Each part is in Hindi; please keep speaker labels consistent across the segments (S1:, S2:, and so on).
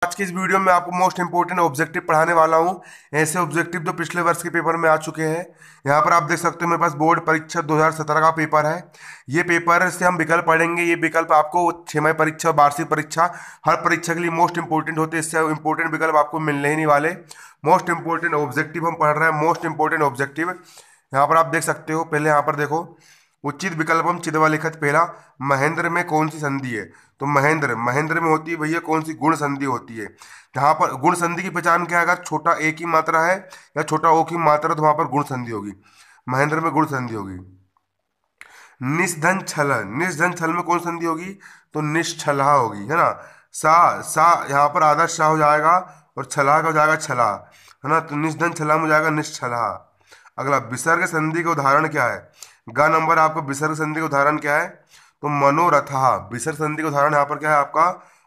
S1: आज की इस वीडियो में आपको मोस्ट इंपोर्टेंट ऑब्जेक्टिव पढ़ाने वाला हूं। ऐसे ऑब्जेक्टिव जो पिछले वर्ष के पेपर में आ चुके हैं। यहाँ पर आप देख सकते हो मेरे पास बोर्ड परीक्षा 2017 का पेपर है। ये पेपर से हम विकल्प पढ़ेंगे। ये विकल्प आपको छमाही परीक्षा, वार्षिक परीक्षा, हर परीक्षा के लिए मोस्ट इंपोर्टेंट होते हैं। इससे इंपोर्टेंट विकल्प आपको मिलने ही नहीं वाले। मोस्ट इंपोर्टेंट ऑब्जेक्टिव हम पढ़ रहे हैं। मोस्ट इंपोर्टेंट ऑब्जेक्टिव यहाँ पर आप देख सकते हो। पहले यहाँ पर देखो, उचित विकल्पम चिदवा लिखत। पहला, महेंद्र में कौन सी संधि है? तो महेंद्र महेंद्र में होती है भैया कौन सी गुण संधि होती है। यहाँ पर गुण संधि की पहचान क्या है? अगर छोटा ए की मात्रा है या छोटा ओ की मात्रा तो वहां पर गुण संधि होगी। महेंद्र में गुण संधि होगी। निस्धन छल, निस्धन छल में कौन संधि होगी? तो निश्छला होगी, है ना। सा सा यहाँ पर आदर्श सा हो जाएगा और छला का हो जाएगा छला, है ना। तो निस्धन छला में हो जाएगा निश्छला। अगला, विसर्ग संधि का उदाहरण क्या है? ग नंबर आपका विसर्ग संधि का उदाहरण क्या है? तो मनोरथा। विसर्ग संधि का उदाहरण यहाँ पर क्या है आपका?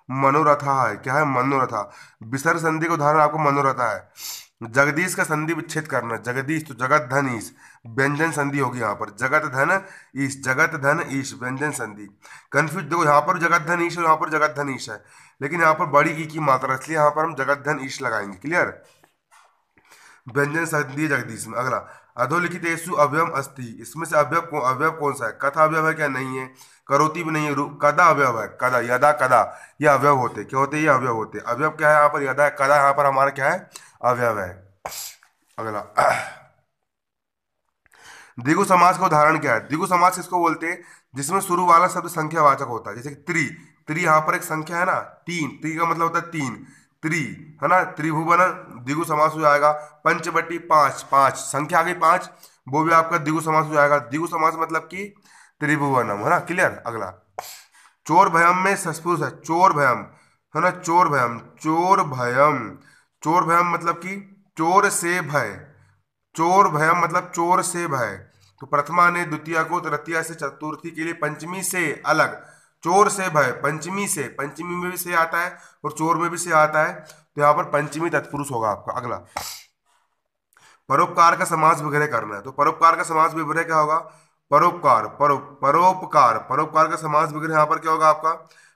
S1: मनोरथा है। क्या है? मनोरथा। विसर्ग संधि का उदाहरण आपको मनोरथा है। जगदीश का संधि विच्छेद करना। जगदीश तो जगत धन ईश, व्यंजन संधि होगी यहाँ पर। जगत धन ईश, जगत धन ईश, व्यंजन संधि। कंफ्यूज देखो, यहाँ पर जगत धन ईश और यहाँ पर जगत धन ईश है, लेकिन यहाँ पर बड़ी ई की मात्रा, इसलिए यहाँ पर हम जगत धन ईश लगाएंगे। क्लियर? व्यंजन संधि जगदीश में। अगला, अधोलिखितेषु अव्ययम अस्ति। इसमें से अवयव कौन सा है? कथा अवयव है क्या? नहीं है। करोति भी नहीं है। कदा अवयव है। कदा, यदा, कदा, ये अवयव होते। क्या होते? ये अवयव होते। अवयव क्या है यहाँ पर? यदा, कदा यहाँ पर हमारा क्या है? अवयव है। अगला, द्विगु समास का उदाहरण क्या है? द्विगु समास किसको बोलते हैं? जिसमें शुरू वाला शब्द संख्यावाचक होता है। जैसे कि त्रि, त्रि यहाँ पर एक संख्या है ना, तीन। त्रि का मतलब होता है तीन। त्रि, है ना। त्रिभुवन द्विगु समास हो जाएगा। पंचवटी, पांच, पांच संख्या आ गई पांच, वो भी आपका द्विगु समास हो जाएगा। द्विगु समास मतलब कि त्रिभुवनम, है ना। क्लियर? अगला, चोर भयम में सस्पुरुष है। चोर भयम, है ना। चोर भयम, चोर भयम, चोर भयम मतलब कि चोर से भय। चोर भयम मतलब चोर से भय। तो प्रथमा ने द्वितीय को, तृतीया से चतुर्थी के लिए पंचमी से अलग। चोर से भय, पंचमी से, पंचमी में भी से आता है और चोर में भी से आता है, तो यहाँ पर पंचमी तत्पुरुष होगा आपका। अगला, परोपकार का समास विग्रह करना है। तो परोपकार का समास विग्रह क्या होगा? परोपकार, परोपकार, परोपकार का समास विग्रह यहाँ पर क्या होगा आपका?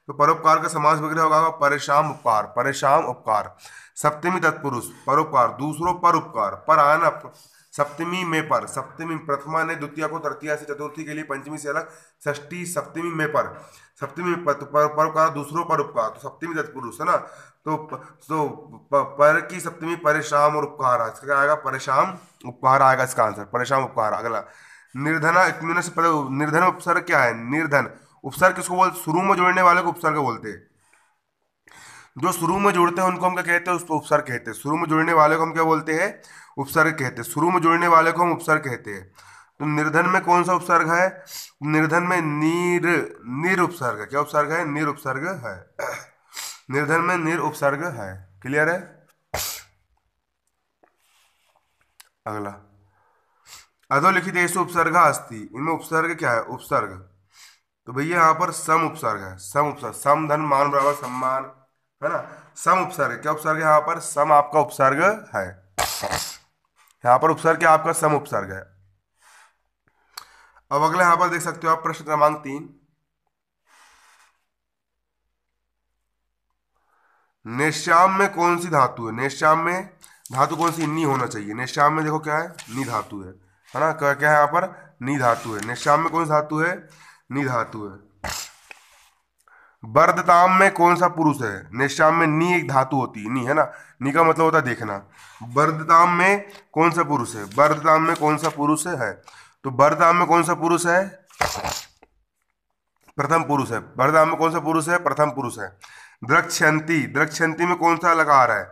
S1: तो परोपकार का समास विग्रह होगा परेशान उपकार, परेशान उपकार। सप्तमी तत्पुरुष परोपकार, दूसरों पर उपकार, पर आया ना। सप्तमी में पर, सप्तमी प्रथमा ने द्वितीय को, तृतीया से चतुर्थी के लिए पंचमी से अलग, षष्ठी सप्तमी में पर, सप्तमी में पर, तो परोपकार दूसरों पर उपकार, तो सप्तमी तत्पुरुष, है ना। पर की सप्तमी परेशान और उपकार है। इसका क्या आएगा? परेशान उपकार आएगा इसका आंसर, परेशान उपकार। अगला, निर्धना इत्मीना से पहले निर्धन उपसर्ग क्या है? निर्धन उपसर्ग किसको बोलते? शुरू में जोड़ने वाले को उपसर्ग बोलते हैं। जो शुरू में जोड़ते हैं उनको हम क्या कहते हैं? उसको उपसर्ग कहते हैं। शुरू में जोड़ने वाले को हम क्या बोलते हैं? उपसर्ग कहते हैं। शुरू में जोड़ने वाले को हम उपसर्ग कहते हैं। तो निर्धन में कौन सा उपसर्ग है? निर्धन में नीर उपसर्ग है। क्या उपसर्ग है? नीर उपसर्ग है। निर्धन में नीर उपसर्ग है। क्लियर है? अगला, अधोलिखित ऐसे उपसर्ग अस्ति। इनमें उपसर्ग क्या है? उपसर्ग तो भैया यहाँ पर सम उपसर्ग है। सम उपसर्ग, सम धन मान बराबर सम्मान, है ना। सम उपसर्ग, क्या उपसर्ग है यहाँ पर? सम आपका उपसर्ग है। यहाँ पर उपसर्ग क्या आपका? सम उपसर्ग है। अब अगले यहाँ पर देख सकते हो आप प्रश्न क्रमांक 3। नेश्याम में कौन सी धातु है? नेश्याम में धातु कौन सी? नी होना चाहिए। नेश्याम में देखो क्या है? नी धातु है ना। क्या है यहाँ पर? नी धातु है। नेश्याम में कौन सी धातु है? नी धातु है। वर्धताम में कौन सा पुरुष है? नेश्याम में नी एक धातु होती है, नी, है ना। नी का मतलब होता है देखना। वर्धताम में कौन सा पुरुष है? वर्धताम में कौन सा पुरुष है? तो वर्धताम में कौन सा पुरुष है? प्रथम पुरुष है। वर्धताम में कौन सा पुरुष है? प्रथम पुरुष है। द्रक्षयंती, द्रक्षयंती में कौन सा लकार है?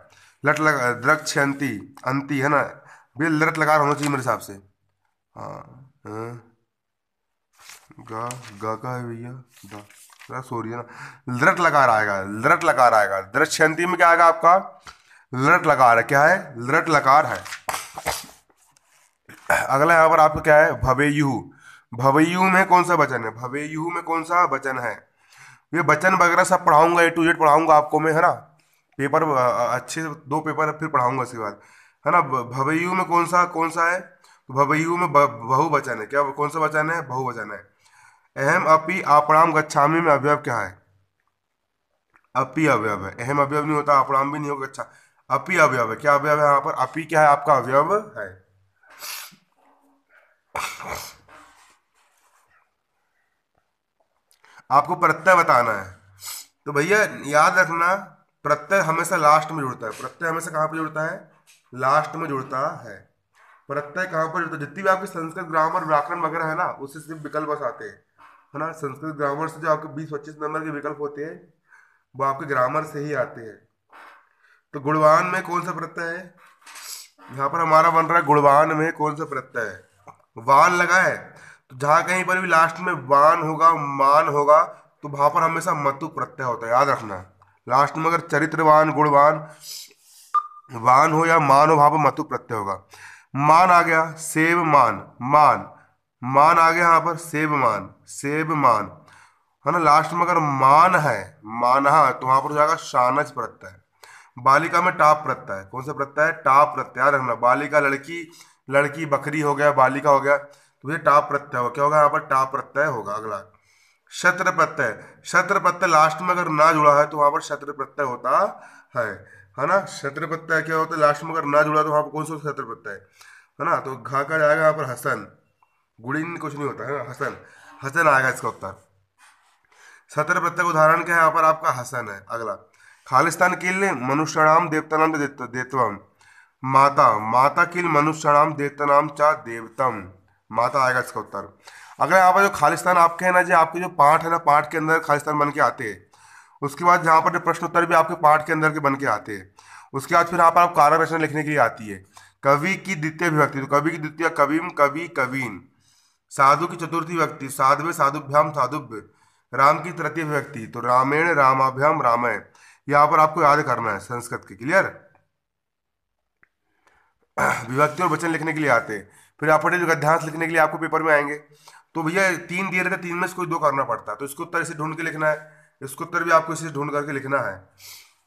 S1: लट लगा, द्रक्षयंती, अंति, है ना। भैया लट लकार होना चाहिए मेरे हिसाब से। हाँ, गा गा का है भैया, गा, सॉरी, है ना। लट लकार आएगा, लट लकार आएगा। द्रक्षयंती में क्या आएगा आपका? लट लकार है। क्या है? लट लकार है। अगला यहाँ पर आपका क्या है? भवेयु। भवेयु में कौन सा वचन है? भवेयु में कौन सा वचन है? ये वचन वगैरह सब पढ़ाऊंगा, ए टू जेड पढ़ाऊंगा आपको मैं, है ना। पेपर अच्छे से 2 पेपर फिर पढ़ाऊंगा इसके बाद, है ना। भवेयु में कौन सा है? तो भवेयु में बहुवचन है। क्या कौन सा वचन है? बहुवचन है। अहम अपि आपणाम गच्छामि में अवयव क्या है? अपी अवयव है, अहम अवयव नहीं होता, अपराम भी नहीं होगा। अच्छा, अपी अवयव है, क्या अवयव है यहाँ पर? अपी क्या है? आपका अवयव है। आपको प्रत्यय बताना है, तो भैया याद रखना, प्रत्यय हमेशा लास्ट में जुड़ता है। प्रत्यय हमेशा कहाँ पे जुड़ता है? लास्ट में जुड़ता है। प्रत्यय कहाँ पर जुड़ता है? जितनी भी आपकी संस्कृत ग्रामर व्याकरण वगैरह है ना, उससे सिर्फ विकल्प बस आते हैं, है ना। संस्कृत ग्रामर से जो आपके 20-25 नंबर के विकल्प होते हैं, वो आपके ग्रामर से ही आते हैं। तो गुणवान में कौन सा प्रत्यय है? यहाँ पर हमारा बन रहा है गुणवान में कौन सा प्रत्यय है? वान लगा है, तो जहां कहीं पर भी लास्ट में वान होगा, मान होगा, तो वहां पर हमेशा मतु प्रत्यय होता है, याद रखना। लास्ट में अगर चरित्रवान, गुणवान, वान हो या मान हो, वहां पर मतु प्रत्यय होगा। मान आ गया, सेब मान, मान, मान आ गया यहाँ पर, सेब मान, सेब मान, है ना। लास्ट में अगर मान है, मानहा, तो वहां पर हो जाएगा शानच प्रत्यय। बालिका में टाप प्रत्यय है, कौन सा प्रत्यय है? टाप प्रत्यय, याद रखना। बालिका लड़की, लड़की बकरी हो गया, बालिका हो गया, तो ये टाप प्रत्यय होगा। क्या होगा यहाँ पर? टाप प्रत्यय होगा। अगला शत्र प्रत्यय, शत्र प्रत्यय लास्ट में अगर ना जुड़ा है तो वहां पर शत्र प्रत्यय होता है ना। शत्र प्रत्यय क्या होता है? लास्ट में अगर ना जुड़ा तो वहां पर कौन सा शत्र प्रत्यय है ना। तो घा का जाएगा यहाँ पर हसन, गुड़िन कुछ नहीं होता है ना, हसन, हसन आएगा इसका उत्तर। सत्र प्रत्यय का उदाहरण क्या है यहाँ पर? आपका हसन है। अगला खालिस्तान किल मनुष्याणाम देवतानाम देवतम, माता, माता किल मनुष्याणाम देवतानाम चा देवतम, माता आएगा इसका उत्तर। अगर यहाँ पर जो खालिस्तान आपके है ना जी, आपके जो पाठ है ना, पाठ के अंदर खालिस्तान बन के आते हैं। उसके बाद यहाँ पर जो प्रश्न उत्तर भी आपके पाठ के अंदर के बन के आते हैं। उसके बाद फिर यहाँ पर आप कारक रचना लिखने के लिए आती है। कवि की द्वितीय विभक्ति, तो कवि की द्वितीय कविम, कवि, कवीन। साधु की चतुर्थी विभक्ति, साध्वे, साधुभ्याम, साधुभ्य। राम की तृतीय विभक्ति, तो रामेण, रामाभ्याम, रामय। यहाँ पर आपको याद करना है संस्कृत के, क्लियर। विभक्ति और वचन लिखने के लिए आते हैं। फिर आप पढ़े जो गद्यांश लिखने के लिए आपको पेपर में आएंगे। तो भैया तीन दिए रहते, तीन में से कोई दो करना पड़ता है, तो इसको उत्तर इसे ढूंढ के लिखना है, इसको उत्तर भी आपको इसे ढूंढ करके लिखना है।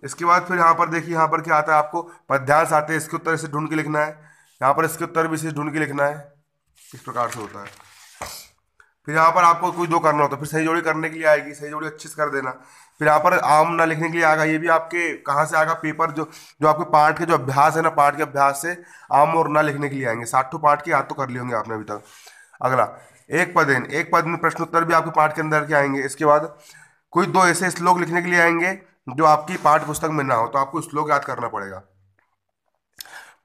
S1: इसके बाद फिर यहाँ पर देखिए, यहाँ पर क्या आता है आपको? पद्यांश आते हैं, इसके उत्तर इसे ढूंढ के लिखना है। यहाँ पर इसके उत्तर भी इसे ढूंढ के लिखना है। इस प्रकार से होता है। फिर यहाँ पर आपको कोई दो करना होता है, फिर सही जोड़ी करने के लिए आएगी, सही जोड़ी अच्छे से कर देना। फिर यहाँ पर आम ना लिखने के लिए आएगा, ये भी आपके कहाँ से आएगा? पेपर जो जो आपके पाठ के जो अभ्यास है ना, पाठ के अभ्यास से आम और ना लिखने के लिए आएंगे। 60 पाठ की याद तो कर लिए होंगे आपने अभी तक। अगला एक पदेन, एक पद में प्रश्न उत्तर भी आपके पाठ के अंदर के आएंगे। इसके बाद कोई दो ऐसे श्लोक लिखने के लिए आएंगे जो आपकी पाठ्य पुस्तक में ना हो, तो आपको श्लोक याद करना पड़ेगा।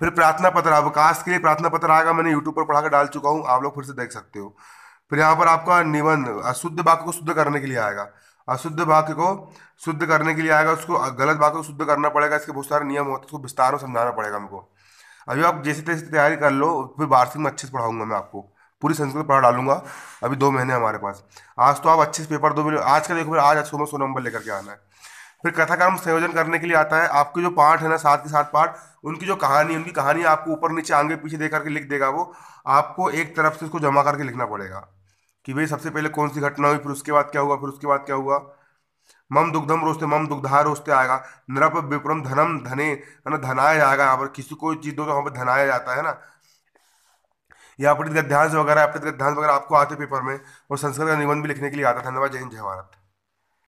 S1: फिर प्रार्थना पत्र, अवकाश के लिए प्रार्थना पत्र आएगा, मैंने यूट्यूब पर पढ़ा कर डाल चुका हूँ, आप लोग फिर से देख सकते हो। फिर यहाँ पर आपका निबंध, अशुद्ध वाक्य को शुद्ध करने के लिए आएगा, अशुद्ध वाक्य को शुद्ध करने के लिए आएगा, उसको गलत वाक्य को शुद्ध करना पड़ेगा। इसके बहुत सारे नियम होते हैं, उसको विस्तार में समझाना पड़ेगा हमको। अभी आप जैसे तैसे तैयारी कर लो, फिर वार्षिक में अच्छे से पढ़ाऊंगा मैं आपको, पूरी संस्कृत पढ़ा डालूंगा। अभी 2 महीने हमारे पास। आज तो आप अच्छे से पेपर दो, आज का देखो, फिर आज सुबह 100 नंबर लेकर के आना है। फिर कथाक्रम संयोजन करने के लिए आता है, आपके जो पाठ है ना, साथ के साथ पाठ, उनकी जो कहानी, उनकी कहानी आपको ऊपर नीचे आगे पीछे दे करके लिख देगा वो। आपको एक तरफ से उसको जमा करके लिखना पड़ेगा कि भाई सबसे पहले कौन सी घटना हुई, फिर उसके बाद क्या हुआ, फिर उसके बाद क्या हुआ। मम दुग्धम रोस्ते, मम दुग्धा रोस्ते आएगा। नृप विप्रम धनम धने, है ना, धनाया जाएगा। यहाँ पर किसी कोई चीज दो तो वहां पर धनाया जाता है ना। यहाँ पर गद्यांश वगैरह, अपने गद्यांश वगैरह आपको आते पेपर में, और संस्कृत का निबंध भी लिखने के लिए आता है। धन्यवाद, जय हिंद, जय भारत।